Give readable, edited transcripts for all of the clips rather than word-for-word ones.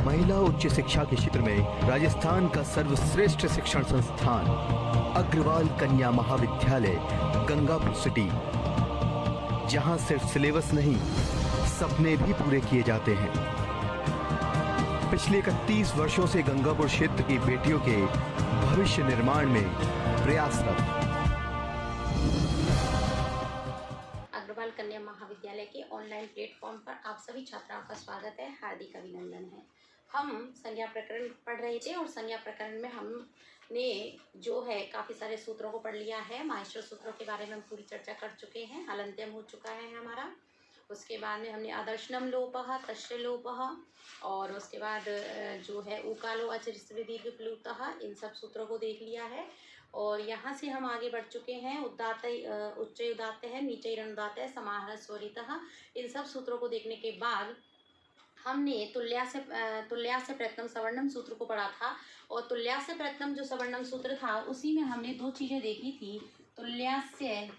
महिला उच्च शिक्षा के क्षेत्र में राजस्थान का सर्वश्रेष्ठ शिक्षण संस्थान अग्रवाल कन्या महाविद्यालय गंगापुर सिटी, जहां सिर्फ सिलेबस नहीं सपने भी पूरे किए जाते हैं। पिछले 31 वर्षों से गंगापुर क्षेत्र की बेटियों के भविष्य निर्माण में प्रयासरत अग्रवाल कन्या महाविद्यालय के ऑनलाइन प्लेटफॉर्म पर आप सभी छात्राओं का स्वागत है, हार्दिक अभिनंदन है। हम संज्ञा प्रकरण पढ़ रहे थे और संज्ञा प्रकरण में हमने जो है काफ़ी सारे सूत्रों को पढ़ लिया है। माहेश्वर सूत्रों के बारे में हम पूरी चर्चा कर चुके हैं, हलंत्यम हो चुका है हमारा। उसके बाद में हमने आदर्शनम लोपः, तस्य लोपः और उसके बाद जो है उकालो अचिर दीर्घ प्लुतः, इन सब सूत्रों को देख लिया है। और यहाँ से हम आगे बढ़ चुके हैं। उदात्त उच्च उदात्त है, नीचे अनुदात्त है, समाहार स्वरितः, इन सब सूत्रों को देखने के बाद हमने तुल्यास्य प्रयत्नम सवर्णम सूत्र को पढ़ा था। और तुल्यास्य प्रयत्नम जो सवर्णम सूत्र था उसी में हमने दो चीज़ें देखी थी। तुल्यास्य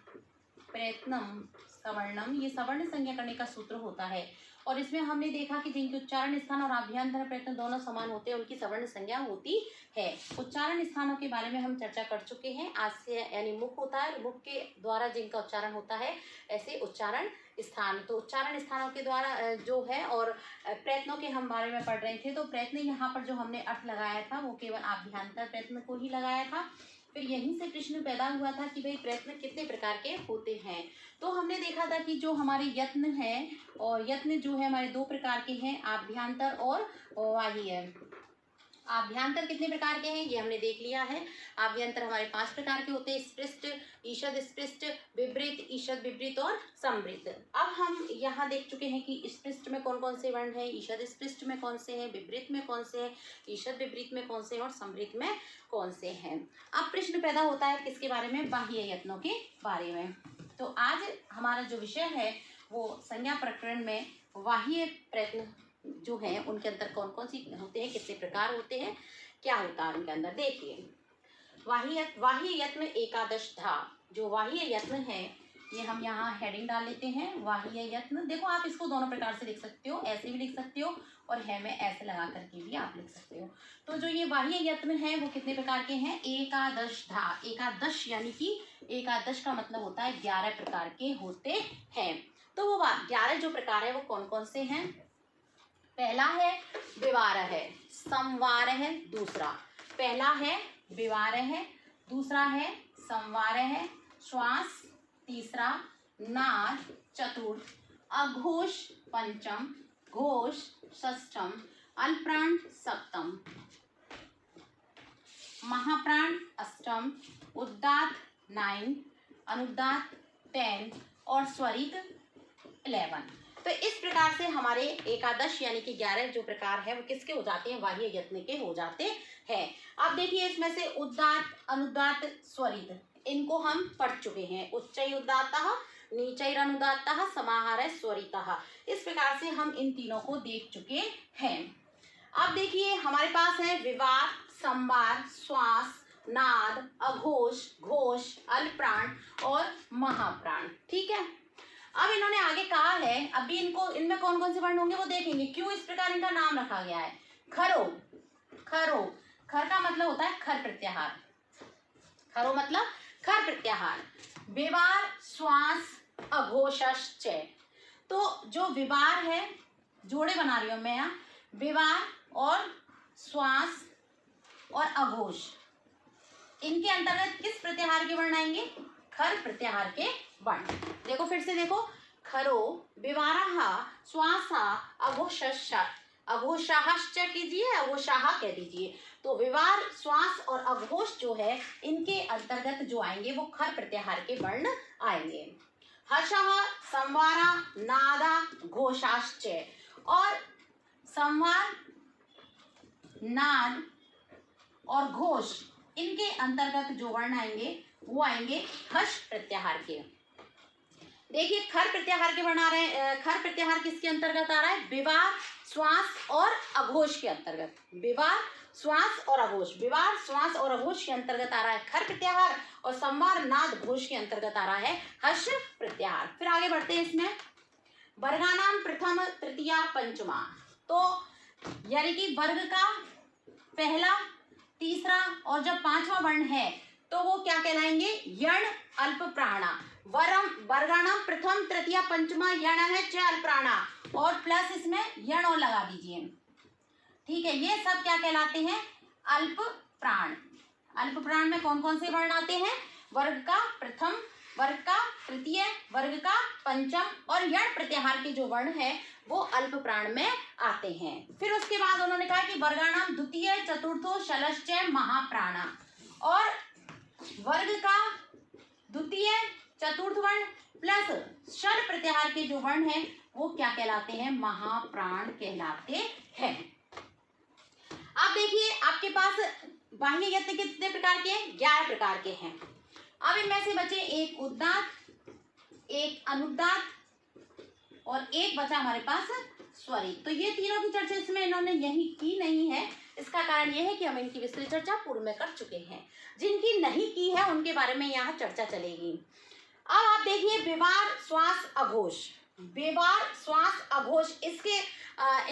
प्रयत्नम सवर्णम, ये सवर्ण संज्ञा करने का सूत्र होता है और इसमें हमने देखा कि जिनके उच्चारण स्थान और आभ्यंतर प्रयत्न दोनों समान होते हैं उनकी सवर्ण संज्ञा होती है। उच्चारण स्थानों के बारे में हम चर्चा कर चुके हैं। आज से यानी मुख होता है, मुख के द्वारा जिनका उच्चारण होता है ऐसे उच्चारण स्थान। तो उच्चारण स्थानों के द्वारा जो है और प्रयत्नों के हम बारे में पढ़ रहे थे। तो प्रयत्न यहाँ पर जो हमने अर्थ लगाया था वो केवल आभ्यंतर प्रयत्न को ही लगाया था। फिर यहीं से प्रश्न पैदा हुआ था कि भाई प्रयत्न कितने प्रकार के होते हैं। तो हमने देखा था कि जो हमारे यत्न हैं और यत्न जो है हमारे दो प्रकार के हैं, आभ्यंतर और बाह्य। आभ्यंतर कितने प्रकार के हैं ये हमने देख लिया है। आभ्यंतर हमारे 5 प्रकार के होते हैं, स्पृष्ट, ईषद स्पृष्ट, विवृत, ईषद विवृत और समृद्ध। अब हम यहाँ देख चुके हैं कि स्पृष्ट में कौन कौन से वर्ण हैं, ईषद स्पृष्ट में कौन से हैं, विवृत में कौन से हैं, ईषद विवृत में कौन से हैं और समृद्ध में कौन से हैं। अब प्रश्न पैदा होता है किसके बारे में, बाह्य यत्नों के बारे में। तो आज हमारा जो विषय है वो संज्ञा प्रकरण में बाह्य प्रयत्न जो है उनके अंदर कौन कौन सी होते हैं, कितने प्रकार होते हैं, क्या होता है उनके अंदर। देखिए बाह्य यत्न एकादश था। जो बाह्य यत्न है ये हम यहाँ हेडिंग डाल लेते हैं, बाह्य यत्न। देखो आप इसको दोनों प्रकार से लिख सकते हो, ऐसे भी लिख सकते हो और है में ऐसे लगा करके भी आप लिख सकते हो। तो जो ये बाह्य यत्न है वो कितने प्रकार के हैं, एकादश था। एकादश यानी कि एकादश का मतलब होता है 11 प्रकार के होते हैं। तो वो 11 जो प्रकार है वो कौन कौन से हैं। पहला है विवार है, संवार है, दूसरा पहला है विवार है, दूसरा है संवार है, श्वास तीसरा, नाद चतुर्थ, अघोष पंचम, घोष षष्ठम, अल्प्राण सप्तम, महाप्राण अष्टम, उदात्त 9, अनुदात्त 10 और स्वरित 11। तो इस प्रकार से हमारे एकादश यानी कि 11 जो प्रकार है वो किसके हो जाते हैं, बाह्य यत्न के हो जाते हैं। अब देखिए इसमें से उदात्त, अनुदात्त, स्वरित, इनको हम पढ़ चुके हैं। उच्चै उदात्तः, नीचै अनुदात्तः, समाहार स्वरितः, इस प्रकार से हम इन तीनों को देख चुके हैं। अब देखिए हमारे पास है विवार, संवार, श्वास, नाद, अघोष, घोष, अल्प्राण और महाप्राण। ठीक है। अब इन्होंने आगे कहा है, अभी इनको इनमें कौन कौन से वर्ण होंगे वो देखेंगे। क्यों इस प्रकार इनका नाम रखा गया है। खरो, खरो, खर का मतलब होता है खर प्रत्याहार, खरो मतलब खर प्रत्याहार। विवार, श्वास, अघोषश्च। तो जो विवार है, जोड़े बना रही हूं मैं यहाँ, विवार और श्वास और अघोष, इनके अंतर्गत किस प्रत्याहार के वर्ण आएंगे, खर प्रत्याहार के वर्ण। देखो फिर से देखो, खरो, विवारः, श्वासा, अघोषश्च, अघोषाश्च कीजिए, अघोषाः कह दीजिए। तो विवार, श्वास और अघोष जो है इनके अंतर्गत जो आएंगे वो खर प्रत्याहार के वर्ण आएंगे। हर्षः, संवारा, नादा, घोषाश्च। और संवार, नाद और घोष, इनके अंतर्गत जो वर्ण आएंगे वो आएंगे हर्ष प्रत्याहार के। देखिए खर प्रत्याहार के वर्ण आ रहे हैं। खर प्रत्याहार किसके अंतर्गत आ रहा है, विवार, श्वास और अघोष के अंतर्गत। विवार, श्वास और अघोष, विवार, श्वास और अघोष के अंतर्गत आ रहा है खर प्रत्याहार और संवार, नाद, घोष के अंतर्गत आ रहा है हर्ष प्रत्याहार। फिर आगे बढ़ते हैं इसमें। वर्गानाम प्रथम, तृतीया, पंचमा। तो यानी कि वर्ग का पहला, तीसरा और जब पांचवा वर्ण है तो वो क्या कहलाएंगे? यण अल्प प्राणा। वर्गाणाम प्रथम तृतीय पंचमा यण है च अल्प प्राणा, और प्लस इसमें यण और लगा दीजिए। ठीक है, ये सब क्या कहलाते हैं? अल्प प्राण। अल्प प्राण में कौन कौन से वर्ण आते हैं? वर्ग का प्रथम, वर्ग का तृतीय, वर्ग का पंचम और यण प्रत्याहार के जो वर्ण है वो अल्प प्राण में आते हैं। फिर उसके बाद उन्होंने कहा कि वर्गाणाम द्वितीय चतुर्थो शलश्च महाप्राणा, और वर्ग का द्वितीय चतुर्थ वर्ण प्लस शल प्रत्याहार के जो वर्ण है वो क्या कहलाते हैं? महाप्राण कहलाते हैं। अब देखिए आपके पास बाह्य यत्न कितने प्रकार के हैं? 11 प्रकार के हैं। अब इनमें से बचे एक उदात्त, एक अनुदात्त और एक बचा हमारे पास स्वरित। तो ये तीनों की चर्चा इसमें इन्होंने यही की नहीं है। इसका कारण यह है कि हम इनकी विस्तृत चर्चा पूर्व में कर चुके हैं। जिनकी नहीं की है उनके बारे में यहाँ चर्चा चलेगी। अब आप देखिए विवार श्वास अघोष, विवार श्वास अघोष, इसके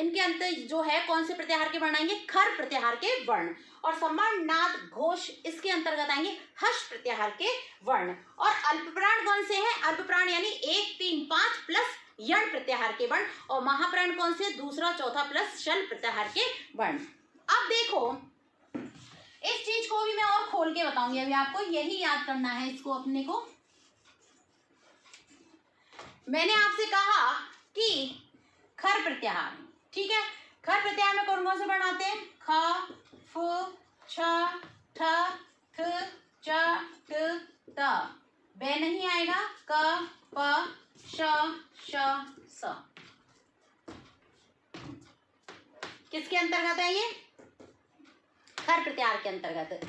इनके अंतर जो है कौन से प्रत्याहार के वर्ण आएंगे? खर प्रत्याहार के वर्ण। और सम्मान नाद घोष, इसके अंतर्गत आएंगे हर्ष प्रत्याहार के वर्ण। और अल्पप्राण कौन से हैं? अल्पप्राण यानी 1, 3, 5 प्लस यण प्रत्याहार के वर्ण। और महाप्राण कौन से? दूसरा, चौथा प्लस शल प्रत्याहार के वर्ण। अब देखो इस चीज को भी मैं और खोल के बताऊंगी, अभी आपको यही याद करना है इसको अपने को। मैंने आपसे कहा कि खर प्रत्याहार, ठीक है, खर प्रत्याहार में कौन कौन से वर्ण आते हैं? ख, फ, छ, ठ, थ, च, ट, त। बे नहीं आएगा। क, प, श, स। किसके अंतर्गत है ये? खर प्रत्याहार के अंतर्गत।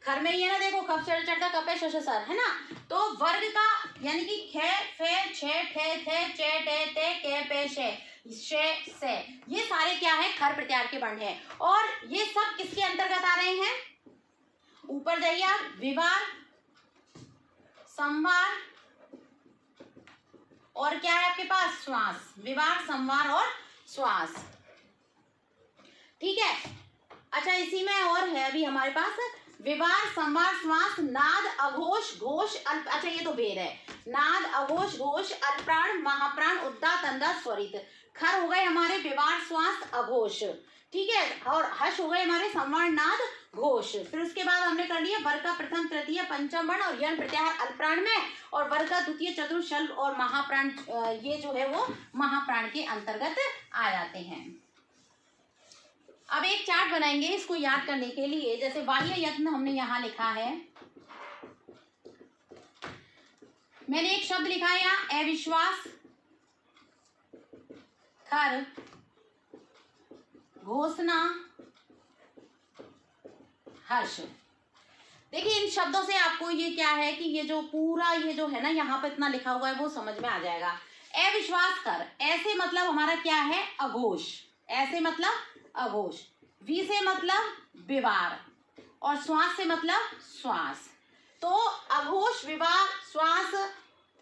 खर में ये ना देखो खप चढ़ चढ़ता कपे शश सर है ना। तो वर्ग का यानी कि खे, फे, छे, ठे, थे, चे, टे, ते, के, पे, शे, से, ये सारे क्या है? खर प्रत्याहार के वर्ण है। और ये सब किसके अंतर्गत आ रहे हैं? ऊपर जाइए आप, विवार, संवार और क्या है आपके पास? श्वास। विवार, संवार और श्वास, ठीक है। अच्छा इसी में और है अभी हमारे पास विवार, संवार, श्वास, नाद, अघोष, घोष, अल्प। अच्छा ये तो भेद है। नाद, अघोष, घोष, अल्पप्राण, महाप्राण, उदात्त, अनुदात्त, स्वरित। खर हो गए हमारे विवार, श्वास, अघोष, ठीक है। और हर्ष हो गए हमारे संवार, नाद, घोष। फिर उसके बाद हमने कर लिया वर्ग का प्रथम, तृतीय, पंचम वर्ण और यण प्रत्याहार अल्पप्राण में, और वर्ग का द्वितीय, चतुर्थ, शल और महाप्राण, ये जो है वो महाप्राण के अंतर्गत आ जाते हैं। अब एक चार्ट बनाएंगे इसको याद करने के लिए। जैसे बाह्य यत्न हमने यहां लिखा है, मैंने एक शब्द लिखा है यहाँ अविश्वास, खर, घोषणा, हर्ष। देखिए इन शब्दों से आपको ये क्या है कि ये जो पूरा ये जो है ना यहाँ पर इतना लिखा हुआ है वो समझ में आ जाएगा। अविश्वास कर, ऐसे मतलब हमारा क्या है? अघोष। ऐसे मतलब अघोष। वी से मतलब विवार और श्वास से मतलब श्वास। तो अघोष, विवार, श्वास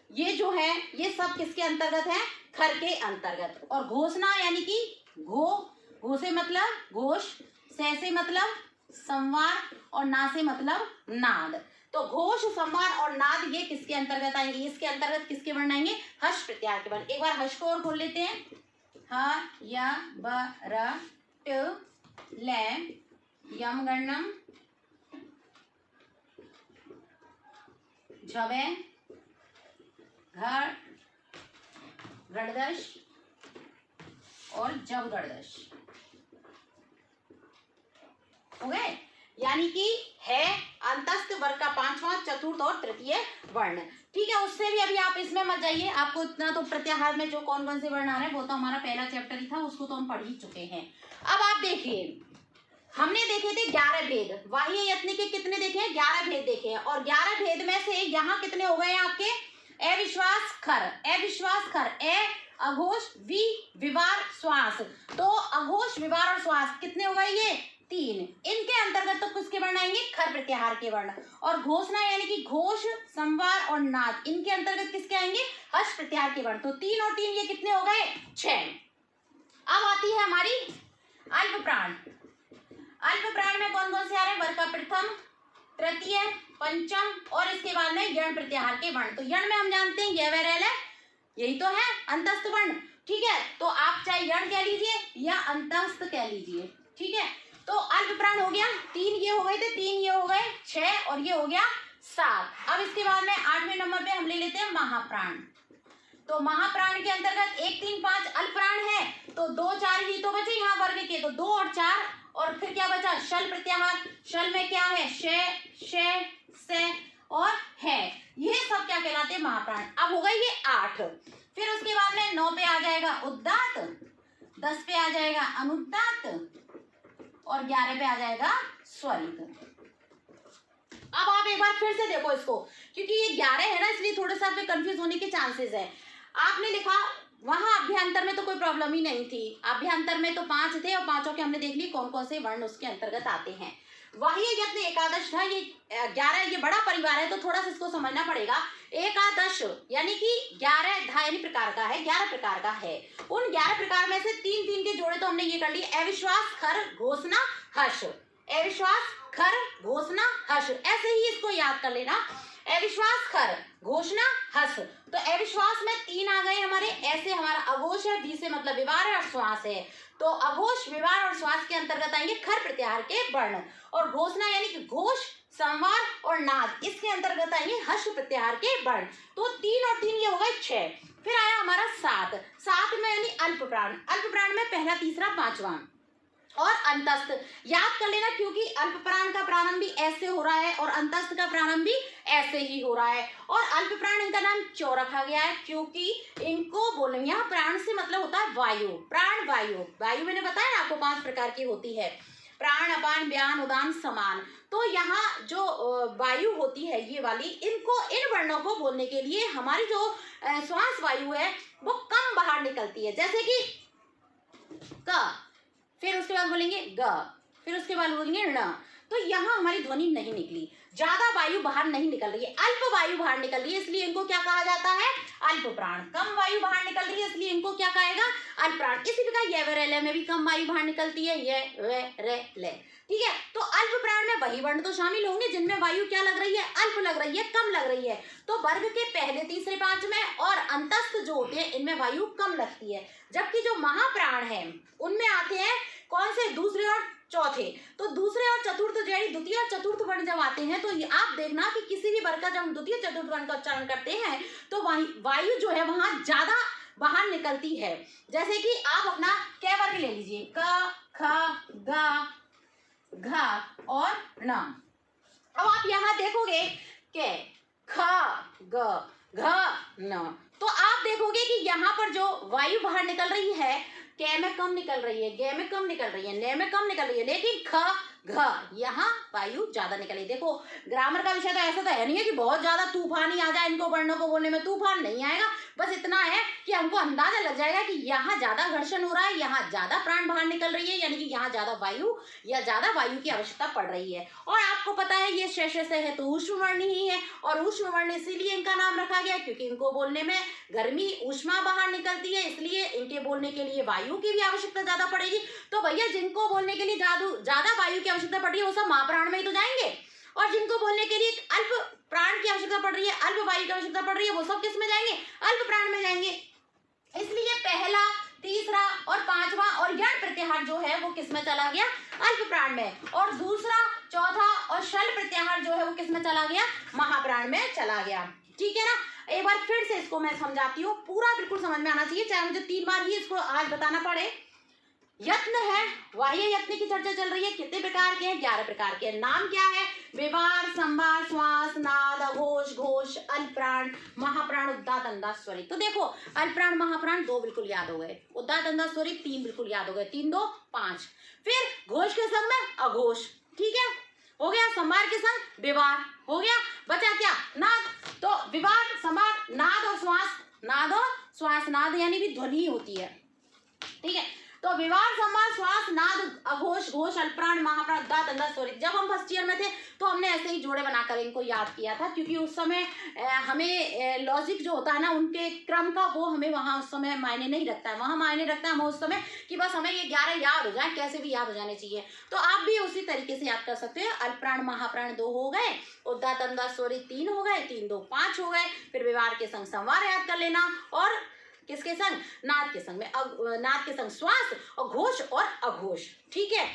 ये जो है ये सब किसके अंतर्गत है? खर के अंतर्गत। और घोषणा यानी कि घो से मतलब घोष, से मतलब संवार और ना से मतलब नाद। तो घोष, संवार और नाद ये किसके अंतर्गत आएंगे? इसके अंतर्गत किसके वर्ण आएंगे? हर्ष प्रत्याहार के वर्ण। एक बार हर्ष को और खोल लेते हैं। ह, य, ब, र, ट, ले, यम गणनम, झवे, घर, गणदश और जब गणदश हो गए। यानी कि है अंतस्थ वर्ग का पांचवा, चतुर्थ और तृतीय वर्ण, ठीक है। उससे भी अभी आप इसमें मत जाइए, आपको इतना तो प्रत्याहार में जो कौन कौन से वर्ण आ रहे हैं वो तो हमारा पहला चैप्टर ही था, उसको तो हम पढ़ ही चुके हैं। अब आप देखिए हमने देखे थे 11 भेद। बाह्य यत्न के कितने देखे हैं? 11 भेद देखे हैं। और 11 भेद में से यहाँ कितने हो गए आपके? अविश्वास खर, अविश्वास खर, अघोष, विवार, श्वास। तो अघोष, विवार और श्वास कितने हो गए? ये 3। इनके अंतर्गत तो किसके वर्ण आएंगे? खर प्रत्याहार के वर्ण। और घोषणा यानी कि घोष, संवार और नाद, इनके अंतर्गत किसके आएंगे? हर्ष प्रत्याहार के वर्ण। तो 3 और 3 ये कितने हो गए? 6। अब आती है हमारी अल्प प्राण, अल्प प्राण में कौन कौन से आ रहे हैं? वर्ग का प्रथम, तृतीय, पंचम और इसके बाद में यण प्रत्याहार के वर्ण। तो यण में हम जानते हैं ये वह है, यही तो है अंतस्थ वर्ण, ठीक है। तो आप चाहे यण कह लीजिए या अंतस्थ कह लीजिए, ठीक है। तो अल्प प्राण हो गया, 3 ये हो गए थे, 3 ये हो गए 6 और ये हो गया 7। अब इसके बाद में 8वें नंबर पे हम ले लेते हैं महाप्राण। तो महाप्राण के अंतर्गत 1, 3, 5 अल्प प्राण है, तो 2, 4 ही तो बचे यहाँ वर्ग के, तो 2 और 4 और फिर क्या बचा? शल प्रत्याहार। शल में क्या है? से और है, ये सब क्या कहलाते हैं? महाप्राण। अब हो गए ये 8। फिर उसके बाद में 9 पे आ जाएगा उदात्त, 10 पे आ जाएगा अनुदात्त और 11 पे आ जाएगा स्वरित। अब आप एक बार फिर से देखो इसको, क्योंकि ये 11 है ना, इसलिए थोड़ा सा आपके कंफ्यूज होने के चांसेस है। आपने लिखा वहां अभ्यंतर में तो कोई प्रॉब्लम ही नहीं थी, अभ्यंतर में तो 5 थे और 5 के हमने देख ली कौन कौन से वर्ण उसके अंतर्गत आते हैं। वही यत्न एकादश था, ये 11, ये बड़ा परिवार है तो थोड़ा सा इसको समझना पड़ेगा। एकादश यानी कि 11 धायनी प्रकार का है, 11 प्रकार का है। उन 11 प्रकार में से 3-3 के जोड़े तो हमने ये कर लिए, अविश्वास, खर, घोषणा, हर्ष। अविश्वास, खर, घोषणा, हर्ष, ऐसे ही इसको याद कर लेना। अविश्वास, खर, घोषणा, हर्ष। तो अविश्वास में 3 आ गए हमारे, ऐसे हमारा अघोष है, भी से मतलब विवार और श्वास है, तो अघोष, विवार और श्वास के अंतर्गत आएंगे खर प्रत्याहार के वर्ण। और घोषणा यानी कि घोष, संवार और नाद, इसके अंतर्गत आएंगे हर्ष प्रत्याहार के वर्ण। तो 3 और 3 ये हो गए 6। फिर आया हमारा 7 में यानी अल्प प्राण। अल्प प्राण में पहला, तीसरा, 5वां और अंतस्थ याद कर लेना, क्योंकि अल्प प्राण का प्रारंभ भी ऐसे हो रहा है और अंतस्थ का प्रारंभ भी ऐसे ही हो रहा है। और अल्प प्राण इनका नाम क्यों रखा गया है? क्योंकि इनको बोले, यहाँ प्राण से मतलब होता है वायु, प्राण वायु। वायु मैंने बताया ना आपको 5 प्रकार की होती है, प्राण, अपान, व्यान, उदान, समान। तो यहाँ जो वायु होती है ये वाली, इनको, इन वर्णों को बोलने के लिए हमारी जो श्वास वायु है वो कम बाहर निकलती है, जैसे कि क, फिर उसके बाद बोलेंगे ग, फिर उसके बाद बोलेंगे ण। तो यहाँ हमारी ध्वनि नहीं निकली, ज्यादा वायु बाहर नहीं निकल रही है, अल्प वायु बाहर निकल रही है, इसलिए इनको क्या कहा जाता है? अल्प प्राण। कम वायु बाहर निकल रही है, इसलिए इनको क्या कहेगा? अल्प प्राण। इसी प्रकार ये व रे में भी कम वायु बाहर निकलती है, ये वे रे ले, ठीक है। तो अल्प प्राण में वही वर्ण तो शामिल होंगे जिनमें वायु क्या लग रही है? अल्प लग रही है, कम लग रही है। तो वर्ग के पहले, तीसरे, 5 में और अंतस्थ जो होते हैं इनमें वायु कम लगती है, जबकि जो महाप्राण है उनमें आते हैं कौन से? दूसरे और चौथे। तो दूसरे और चतुर्थ, यानी द्वितीय और चतुर्थ वर्ण जब आते हैं तो आप देखना कि किसी भी वर्ग का जब द्वितीय चतुर्थ वर्ण का उच्चारण करते हैं तो वायु जो है वहां ज्यादा बाहर निकलती है। जैसे कि आप अपना क वर्ग ले लीजिए, क, ख, ग, घ और ण। अब आप यहाँ देखोगे के, ख, ग, घ, न, तो आप देखोगे कि यहाँ पर जो वायु बाहर निकल रही है, क में कम निकल रही है, ग में कम निकल रही है, न में कम निकल रही है, लेकिन ख, घ यहाँ वायु ज्यादा निकल रही है। देखो ग्रामर का विषय तो ऐसा तो है नहीं है कि बहुत ज्यादा तूफान ही आ जाए, इनको वर्णों को बोलने में तूफान नहीं आएगा, बस इतना है कि हमको अंदाजा लग जाएगा कि यहाँ ज्यादा घर्षण हो रहा है, यहाँ ज्यादा प्राण बाहर निकल रही है, यानी कि यहाँ ज्यादा वायु या ज्यादा वायु की आवश्यकता पड़ रही है। और आपको पता है ये से है तो ऊष्म वर्ण ही है, और ऊष्म वर्ण इसीलिए इनका नाम रखा गया क्योंकि इनको बोलने में गर्मी, ऊष्मा बाहर निकलती है, इसलिए इनके बोलने के लिए वायु की भी आवश्यकता ज्यादा पड़ेगी। तो भैया जिनको बोलने के लिए ज्यादा वायु की आवश्यकता पड़ रही है वो सब महाप्राण में ही तो जाएंगे, और जिनको बोलने के लिए अल्प प्राण की आवश्यकता पड़ रही है, अल्प वायु की आवश्यकता पड़ रही है, वो सब किस में जाएंगे? अल्प प्राण में जाएंगे। इसलिए पहला, तीसरा और 5वां और यण प्रत्याहार जो है वो किस में चला गया? अल्प प्राण में। और दूसरा, चौथा और शल प्रत्याहार जो है वो किस में चला गया? महाप्राण में चला गया। ठीक है ना? एक बार फिर से इसको मैं समझाती हूँ, पूरा बिल्कुल समझ में आना चाहिए, चाहे मुझे 3 बार ही इसको आज बताना पड़े। यत्न है, बाह्य यत्न की चर्चा चल रही है, कितने प्रकार के हैं? 11 प्रकार के। नाम क्या है? विवार, संवार, श्वास, नाद, अघोष, घोष, अल्पप्राण, महाप्राण, उदात्त, अंदाज, स्वरित। तो देखो अल्पप्राण, महाप्राण 2 बिल्कुल याद हो गए, उदात्त, अंदाज, स्वरित 3 बिल्कुल याद हो गए, 3, 2, 5। फिर घोष के संग में अघोष, ठीक है, हो गया। संवार के संग विवार, हो गया। बचा क्या? नाद। तो विवार, संवार, नाद और श्वास, नाद और श्वास, नाद यानी भी ध्वनि होती है, ठीक है। तो विवार संवार श्वास नाद अघोष घोष अल्पप्राण महाप्राण उद्गात अंदाज स्वरित। जब हम फर्स्ट ईयर में थे तो हमने ऐसे ही जोड़े बनाकर इनको याद किया था, क्योंकि उस समय हमें लॉजिक जो होता है ना उनके क्रम का, वो हमें वहाँ उस समय मायने नहीं रखता है। वहाँ मायने रखता है हमें उस समय कि बस हमें ये 11 याद हो जाए, कैसे भी याद हो जाने चाहिए। तो आप भी उसी तरीके से याद कर सकते हो। अल्पप्राण महाप्राण 2 हो गए, उद्गात अंदाज स्वरित 3 हो गए, 3 2 5 हो गए। फिर विवार के संग संवार याद कर लेना, और किसके संग, नाद के संग में नाद के संग श्वास और घोष और अघोष। ठीक है,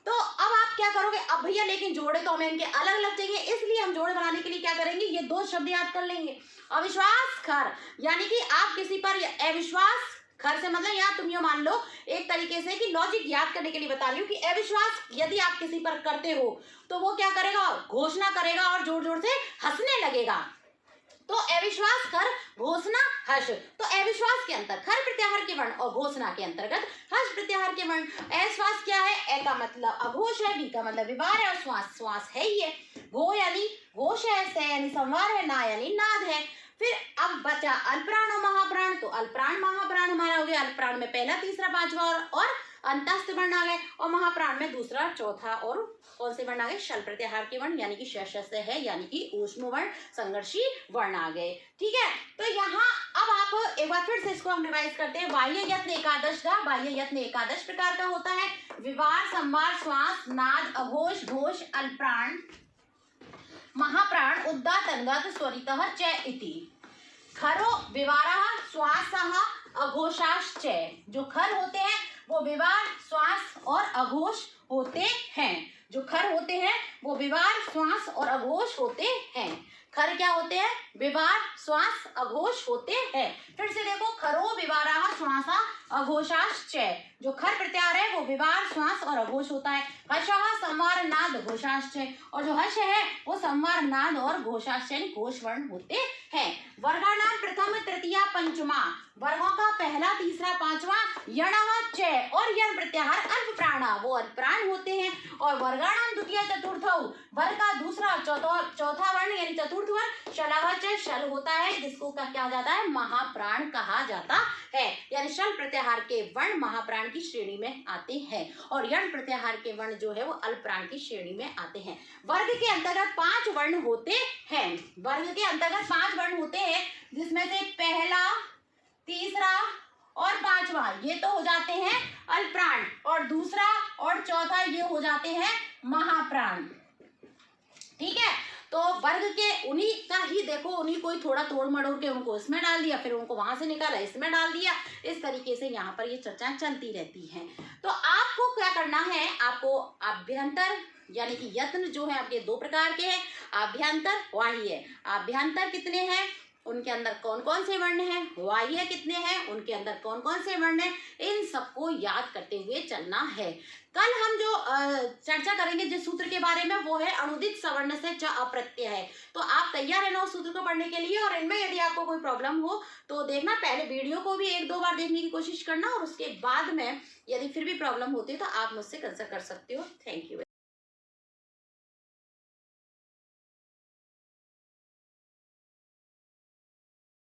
तो अब आप क्या करोगे, अब भैया लेकिन जोड़े तो हमें इनके अलग अलग चाहिए, इसलिए हम जोड़े बनाने के लिए क्या करेंगे, ये 2 शब्द याद कर लेंगे। अविश्वास खर, यानी कि आप किसी पर अविश्वास, खर से मतलब यहाँ तुम ये मान लो एक तरीके से कि लॉजिक याद करने के लिए बता रही हूँ कि अविश्वास यदि आप किसी पर करते हो तो वो क्या करेगा, घोषणा करेगा और जोर जोर से हंसने लगेगा। तो अविश्वास कर घोषणा हर्ष, तो अविश्वास के अंतर खर प्रत्याहार के वर्ण और घोषणा के अंतर्गत हर्ष प्रत्याहार के वर्ण। अश्वास क्या है, ए का मतलब अघोष है, बी का मतलब विवार है, और श्वास श्वास है ही है। घो यानी घोष है, से यानी संवार है, ना यानी नाद है। फिर अब बचा अल्पप्राण और महाप्राण, तो अल्पप्राण महाप्राण हमारा हो गया। अल्पप्राण में पहला तीसरा पांचवा और अंतस्थ वर्ण आ गए, और महाप्राण में दूसरा चौथा और कौन से वर्ण आ गए, शल प्रत्याहार के वर्ण, यानी कि श से है, यानी कि ऊष्म वर्ण संघर्षी वर्ण आ गए। ठीक है, तो यहाँ अब आप एक बार फिर से इसको हम रिवाइज करते हैं। बाह्य यत्न एकादश का, बाह्य यत्न एकादश प्रकार का होता है। विवार संवार श्वास नाद अघोष घोष अल्पप्राण महाप्राण उद्गात अंगात स्वरितः च इति। खरो विवारः श्वासः अघोषाश्च, जो खर होते हैं वो विवार श्वास और अघोष होते हैं। जो खर होते हैं वो विवार श्वास और अघोष होते हैं। खर क्या होते हैं, विवार श्वास अघोष होते हैं। फिर से देखो, खरो विवारः श्वासा अघोषाश्च, जो खर प्रत्याहार है वो विवार श्वास और अघोष होता है। हर्षः संवार नाद घोषाश्च, और जो हर्ष है वो संवार नाद और घोषाश्च यानी घोष वर्ण होते हैं। वर्गाणाम प्रथम तृतीया पंचमा, वर्गों का पहला तीसरा पांचवा यणः च, और यण प्रत्याहार अल्पप्राणा, वो अल्पप्राण होते हैं। और वर्गाणाम द्वितीय चतुर्थौ, वर्ग का दूसरा चौथा वर्ण यानी चतुर्थ वर्ण शलः च, शल होता है, जिसको क्या जाता है, महाप्राण कहा जाता है। यानी शल प्रत्याहार के वर्ण महाप्राण की श्रेणी में आते हैं, और यण प्रत्याहार के वर्ण जो है वो अल्पप्राण की श्रेणी में आते हैं। वर्ग के अंतर्गत 5 वर्ण होते हैं। वर्ग के अंतर्गत 5 वर्ण होते हैं, जिसमें से पहला तीसरा और पांचवा ये तो हो जाते हैं अल्पप्राण, और दूसरा और चौथा ये हो जाते हैं महाप्राण। ठीक है, तो वर्ग के उन्हीं का ही देखो, उन्हीं को ही थोड़ा तोड़ मड़ोड़ के उनको इसमें डाल दिया, फिर उनको वहां से निकाला इसमें डाल दिया। इस तरीके से यहाँ पर ये चर्चाएं चलती रहती हैं। तो आपको क्या करना है, आपको अभ्यंतर यानी कि यत्न जो है आपके 2 प्रकार के हैं, आभ्यंतर बाह्य। आभ्यंतर कितने हैं, उनके अंदर कौन कौन से वर्ण हैं, बाह्य कितने हैं, उनके अंदर कौन कौन से वर्ण हैं, इन सबको याद करते हुए चलना है। कल हम जो चर्चा करेंगे जिस सूत्र के बारे में, वो है अणुदित सवर्ण से च अप्रत्यय है। तो आप तैयार रहना उस सूत्र को पढ़ने के लिए, और इनमें यदि आपको कोई प्रॉब्लम हो तो देखना, पहले वीडियो को भी 1-2 बार देखने की कोशिश करना, और उसके बाद में यदि फिर भी प्रॉब्लम होती है तो आप मुझसे कंसल्ट कर सकते हो। Thank you.